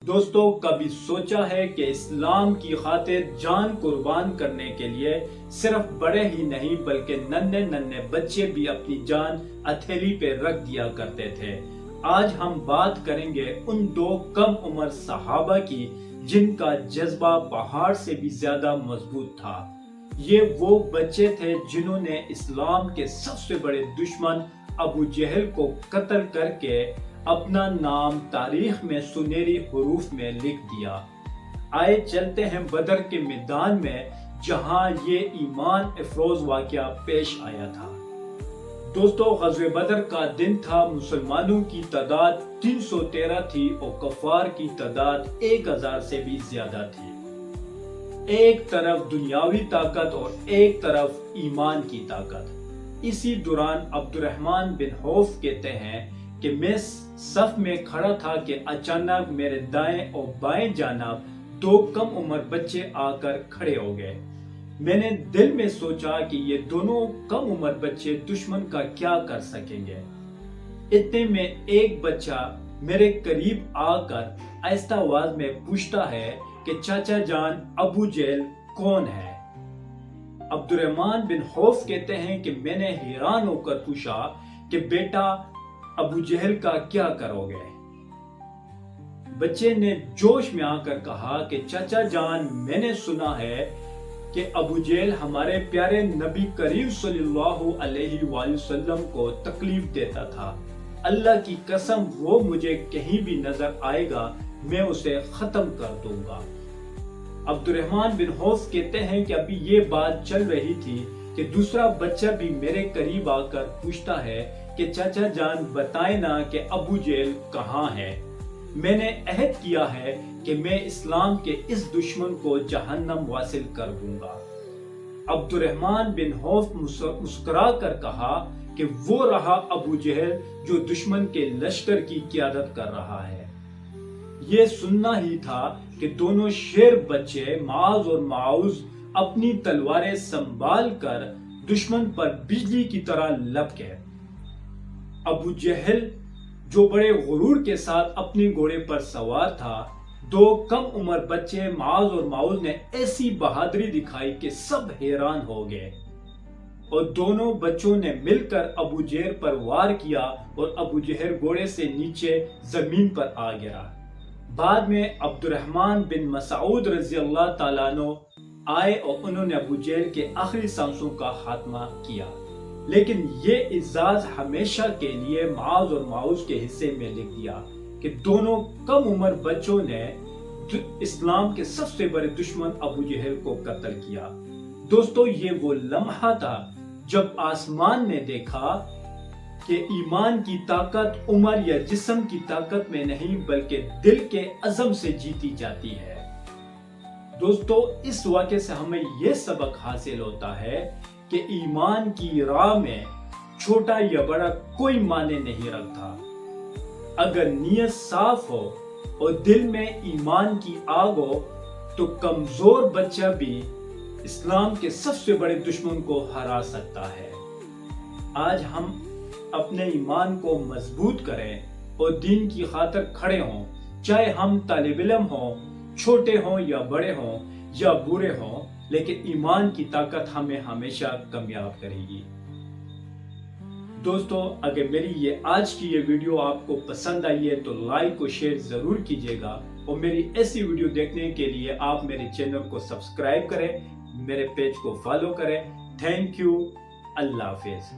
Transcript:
دوستو کبھی سوچا ہے کہ اسلام کی خاطر جان قربان کرنے کے لیے صرف بڑے ہی نہیں بلکہ ننھے ننھے بچے بھی اپنی جان ہتھیلی پہ رکھ دیا کرتے تھے۔ آج ہم بات کریں گے ان دو کم عمر صحابہ کی جن کا جذبہ پہاڑ سے بھی زیادہ مضبوط تھا۔ یہ وہ بچے تھے جنہوں نے اسلام کے سب سے بڑے دشمن ابو جہل کو قتل کر کے اپنا نام تاریخ میں سنہری حروف میں لکھ دیا۔ آئے چلتے ہیں بدر کے میدان میں جہاں یہ ایمان افروز واقعہ پیش آیا تھا۔ دوستو غزوہ بدر کا دن تھا، مسلمانوں کی تعداد 313 تھی اور کفار کی تعداد 1000 سے بھی زیادہ تھی۔ ایک طرف دنیاوی طاقت اور ایک طرف ایمان کی طاقت۔ اسی دوران عبد الرحمن بن عوف کہتے ہیں کہ میں صف میں کھڑا تھا کہ اچانک میرے دائیں اور بائیں جانب دو کم عمر بچے آ کر کھڑے ہو گئے۔ میں نے دل میں سوچا کہ یہ دونوں کم عمر بچے دشمن کا کیا کر سکیں گے۔ اتنے میں ایک بچہ میرے قریب آ کر آہستہ آواز میں پوچھتا ہے کہ چاچا جان ابو جہل کون ہے؟ عبد الرحمن بن عوف کہتے ہیں کہ میں نے حیران ہو کر پوچھا کہ بیٹا ابو جہل کا کیا کرو گے؟ بچے نے جوش میں آ کر کہا کہ چاچا جان میں نے سنا ہے کہ ابو جہل ہمارے پیارے نبی کریم صلی اللہ علیہ وآلہ وسلم کو تکلیف دیتا تھا۔ اللہ کی قسم وہ مجھے کہیں بھی نظر آئے گا میں اسے ختم کر دوں گا۔ عبد الرحمن بن عوف کہتے ہیں کہ ابھی یہ بات چل رہی تھی کہ دوسرا بچہ بھی میرے قریب آ کر پوچھتا ہے کہ چاچا جان بتائیں نا کہ ابو جہل کہاں ہے؟ میں نے عہد کیا ہے کہ میں اسلام کے اس دشمن کو جہنم واصل کر دوں گا۔ عبد الرحمن بن عوف مسکرا کر کہا کہ وہ رہا ابو جہل جو دشمن کے لشکر کی قیادت کر رہا ہے۔ یہ سننا ہی تھا کہ دونوں شیر بچے معاذ اور معوذ اپنی تلواریں سنبھال کر دشمن پر بجلی کی طرح لپک گئے۔ ابو جہل جو بڑے غرور کے ساتھ اپنے گھوڑے پر سوار تھا، دو کم عمر بچے معاذ اور معوذ نے ایسی بہادری دکھائی کہ سب حیران ہو گئے اور دونوں بچوں نے مل کر ابو جہل پر وار کیا اور ابو جہل گھوڑے سے نیچے زمین پر آ گرا۔ بعد میں عبد الرحمن بن مسعود رضی اللہ تعالیٰ عنہ آئے اور انہوں نے ابو جہل کے آخری سانسوں کا خاتمہ کیا، لیکن یہ اعزاز ہمیشہ کے لیے معاذ اور معوذ کے حصے میں لکھ دیا کہ دونوں کم عمر بچوں نے اسلام کے سب سے بڑے دشمن ابو جہل کو قتل کیا۔ دوستو یہ وہ لمحہ تھا جب آسمان نے دیکھا کہ ایمان کی طاقت عمر یا جسم کی طاقت میں نہیں بلکہ دل کے عزم سے جیتی جاتی ہے۔ دوستو اس واقعے سے ہمیں یہ سبق حاصل ہوتا ہے کہ ایمان کی راہ میں چھوٹا یا بڑا کوئی معنی نہیں رکھتا۔ اگر نیت صاف ہو اور دل میں ایمان کی آگ ہو تو کمزور بچہ بھی اسلام کے سب سے بڑے دشمن کو ہرا سکتا ہے۔ آج ہم اپنے ایمان کو مضبوط کریں اور دین کی خاطر کھڑے ہوں، چاہے ہم طالب علم ہوں، چھوٹے ہوں یا بڑے ہوں یا برے ہوں، لیکن ایمان کی طاقت ہمیں ہمیشہ کامیاب کرے گی۔ دوستو اگر میری یہ آج کی یہ ویڈیو آپ کو پسند آئی ہے تو لائک اور شیئر ضرور کیجیے گا، اور میری ایسی ویڈیو دیکھنے کے لیے آپ میرے چینل کو سبسکرائب کریں، میرے پیج کو فالو کریں۔ تھینک یو، اللہ حافظ۔